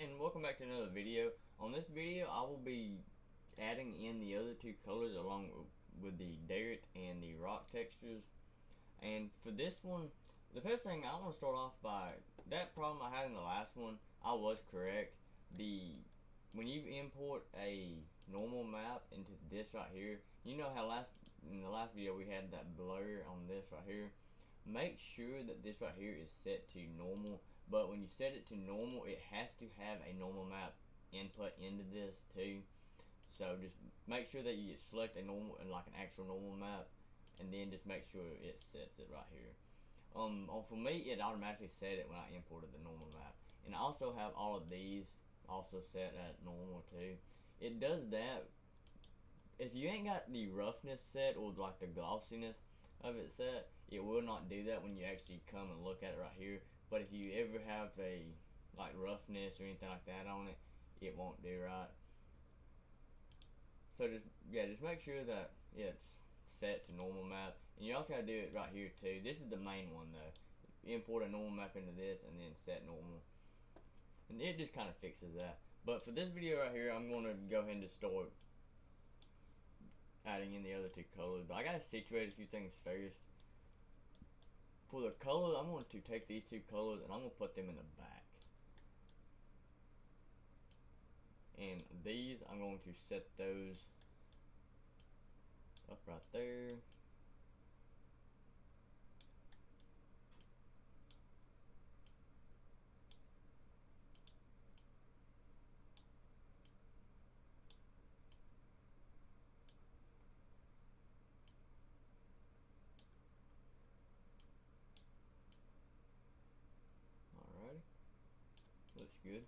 And welcome back to another video. On this video I will be adding in the other two colors along with the dirt and the rock textures. And for this one, the first thing I want to start off by, that problem I had in the last one, I was correct. When you import a normal map into this right here, you know how in the last video we had that blur on this right here. Make sure that this right here is set to normal, but when you set it to normal, it has to have a normal map input into this too. So just make sure that you select a normal, like an actual normal map, and then just make sure it sets it right here. For me, it automatically set it when I imported the normal map, and I also have all of these also set at normal too. It does that if you ain't got the roughness set or like the glossiness of it set, it will not do that when you actually come and look at it right here. But if you ever have a like roughness or anything like that on it, it won't do right. So just make sure that it's set to normal map, and you also gotta do it right here too. This is the main one though. Import a normal map into this and then set normal, and it just kind of fixes that. But for this video right here, I'm going to go ahead and just start adding in the other two colors, but I gotta situate a few things first. For the color, I'm going to take these two colors and I'm going to put them in the back, and these I'm going to set those up right there. Looks good.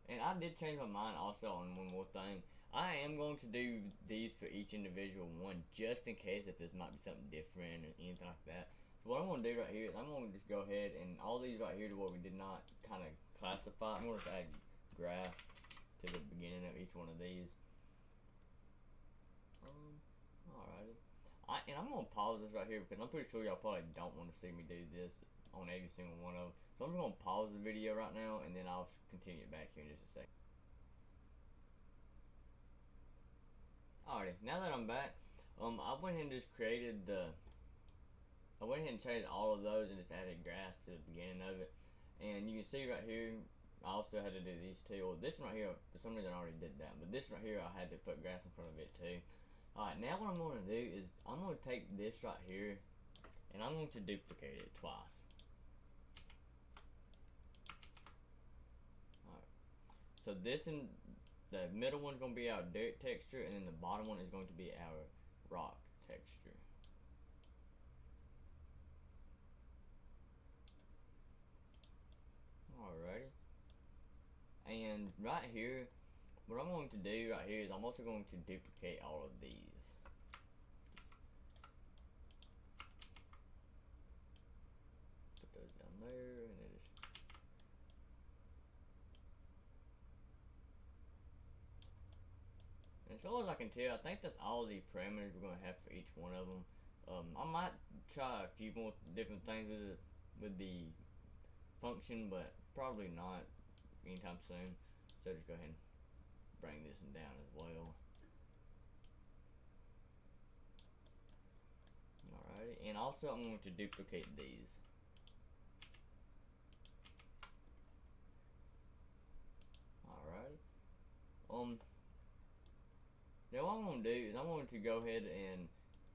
And I did change my mind also on one more thing. I am going to do these for each individual one, just in case if this might be something different or anything like that. So what I'm going to do right here is I'm going to just go ahead and all these right here to what we did not kind of classify, I'm going to add grass to the beginning of each one of these. Alrighty. And I'm going to pause this right here because I'm pretty sure y'all probably don't want to see me do this on every single one of them. So I'm just going to pause the video right now, and then I'll continue it back here in just a second. Alrighty, now that I'm back, I went ahead and just created I went ahead and changed all of those and just added grass to the beginning of it. And you can see right here, I also had to do these two. Well, this one right here, for some reason I already did that, but this right here I had to put grass in front of it too. Alright, now what I'm going to do is I'm going to take this right here and I'm going to duplicate it twice. Alright, so this and the middle one's going to be our dirt texture, and then the bottom one is going to be our rock texture. Alrighty, and right here, what I'm going to do right here is I'm also going to duplicate all of these. Put those down there, and then just and as far as I can tell, I think that's all the parameters we're going to have for each one of them. I might try a few more different things with the function, but probably not anytime soon. So just go ahead and bring this one down as well. Alrighty, and also I'm going to duplicate these. Alrighty. Now what I'm going to do is I'm going to go ahead and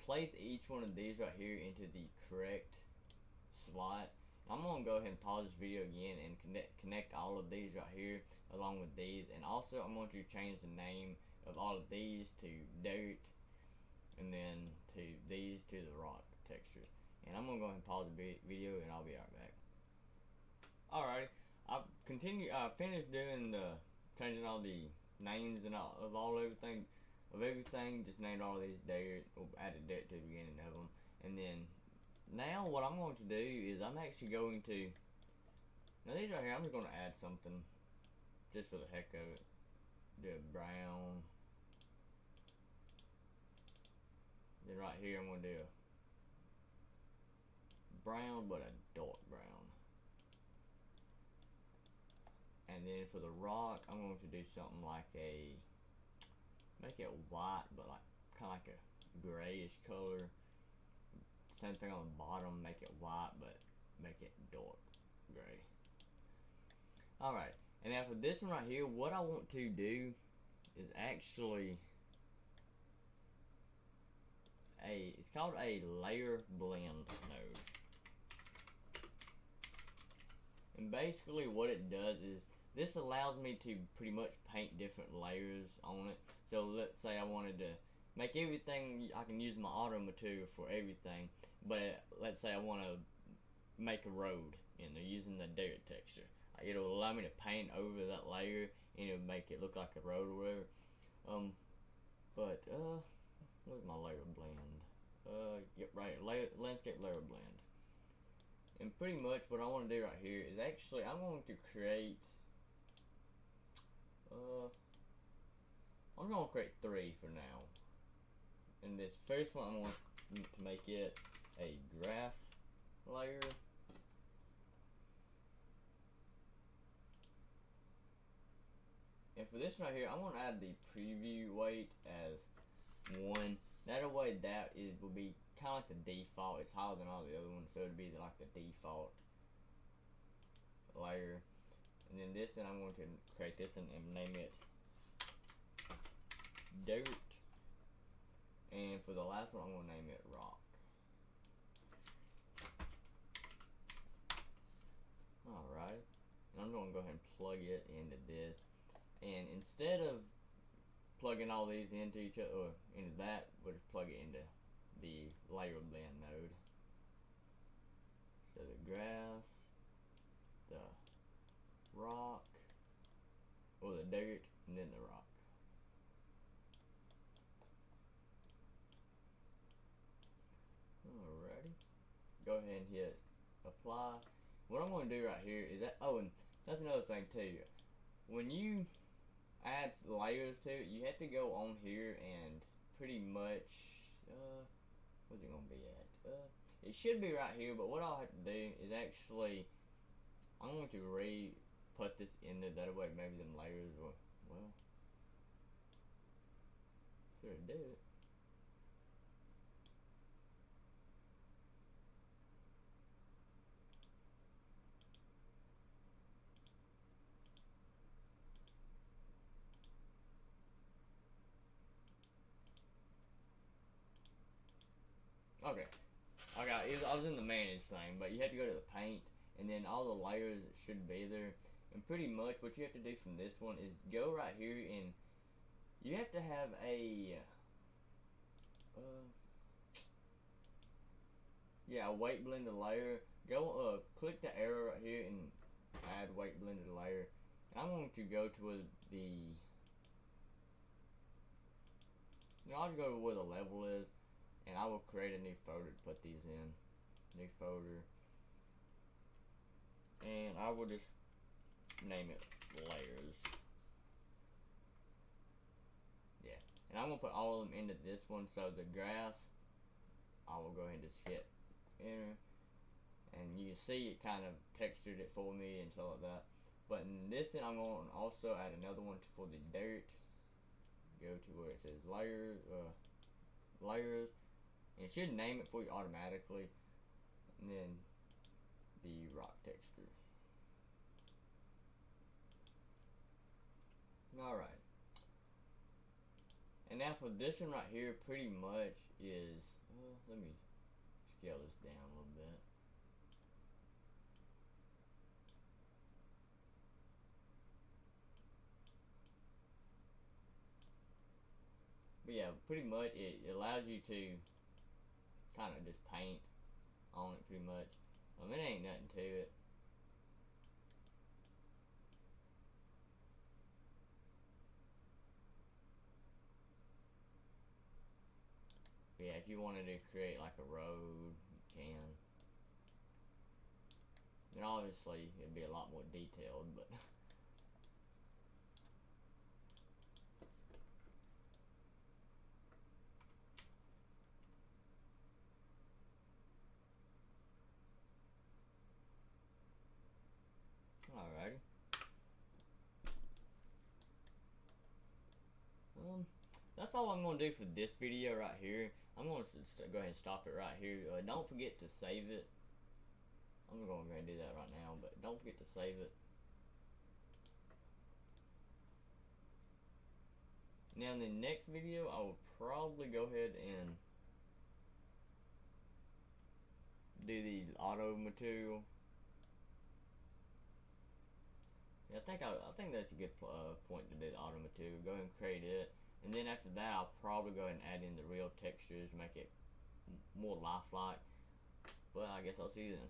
place each one of these right here into the correct slot. I'm going to go ahead and pause this video again and connect all of these right here along with these, and also I'm going to change the name of all of these to dirt, and then to these to the rock textures. And I'm going to go ahead and pause the video, and I'll be right back. Alrighty, I finished doing changing all the names and everything, just named all these dirt, or added dirt to the beginning of them. And then now what I'm going to do is I'm actually going to, now these right here, I'm just going to add something just for the heck of it. Do a brown. Then right here I'm going to do a brown, but a dark brown. then for the rock, I'm going to do something like make it white, but like kind of like a grayish color. Same thing on the bottom, make it white, but make it dark gray. Alright, and now for this one right here, what I want to do is actually it's called a layer blend node. And basically what it does is this allows me to pretty much paint different layers on it. So let's say I wanted to make everything, I can use my auto material for everything, but let's say I want to make a road and they're using the dirt texture. It'll allow me to paint over that layer and it'll make it look like a road or whatever. Where's my layer blend? Yep, right, landscape layer blend. And pretty much what I want to do right here is actually I'm going to create I'm going to create 3 for now. And this first one, I'm going to make it a grass layer. And for this one right here, I'm going to add the preview weight as 1. That way that will be kind of like the default. It's higher than all the other ones, so it would be like the default layer. And then this one, I'm going to create this and name it dirt. And for the last one, I'm going to name it rock. Alright. And I'm going to go ahead and plug it into this. And instead of plugging all these into each other, or into that, we'll just plug it into the layer blend node. So the grass, the rock, or the dirt, and then the rock. Alrighty. Go ahead and hit apply. What I'm going to do right here is that, oh, and that's another thing too. When you add layers to it, you have to go on here and pretty much, what's it going to be at? It should be right here, but what I'll have to do is actually, I'm going to put this in there, that way maybe them layers will, well, sure do it. Okay, I was in the manage thing, but you have to go to the paint, and then all the layers should be there. And pretty much what you have to do from this one is go right here, and you have to have a weight blended layer. Go click the arrow right here and add weight blended layer. And I'm going to go to I'll just go to where the level is. And I will create a new folder to put these in. New folder. And I will just name it layers. Yeah. And I'm going to put all of them into this one. So the grass, I will go ahead and just hit enter. And you can see it kind of textured it for me and stuff like that. But in this thing, I'm going to also add another one for the dirt. Go to where it says layers. And it should name it for you automatically. And then the rock texture. Alright. And now for this one right here, pretty much is, let me scale this down a little bit. But yeah, pretty much it allows you to kind of just paint on it pretty much. It ain't nothing to it. But yeah, if you wanted to create like a road, you can. And obviously it'd be a lot more detailed, but alrighty. that's all I'm going to do for this video right here. I'm going to go ahead and stop it right here. Don't forget to save it. I'm going to go ahead and do that right now, but don't forget to save it. Now in the next video, I will probably go ahead and do the auto material. Yeah, I think that's a good point to do the auto material. Go ahead and create it, and then after that, I'll probably go ahead and add in the real textures, make it more lifelike. But I guess I'll see you then.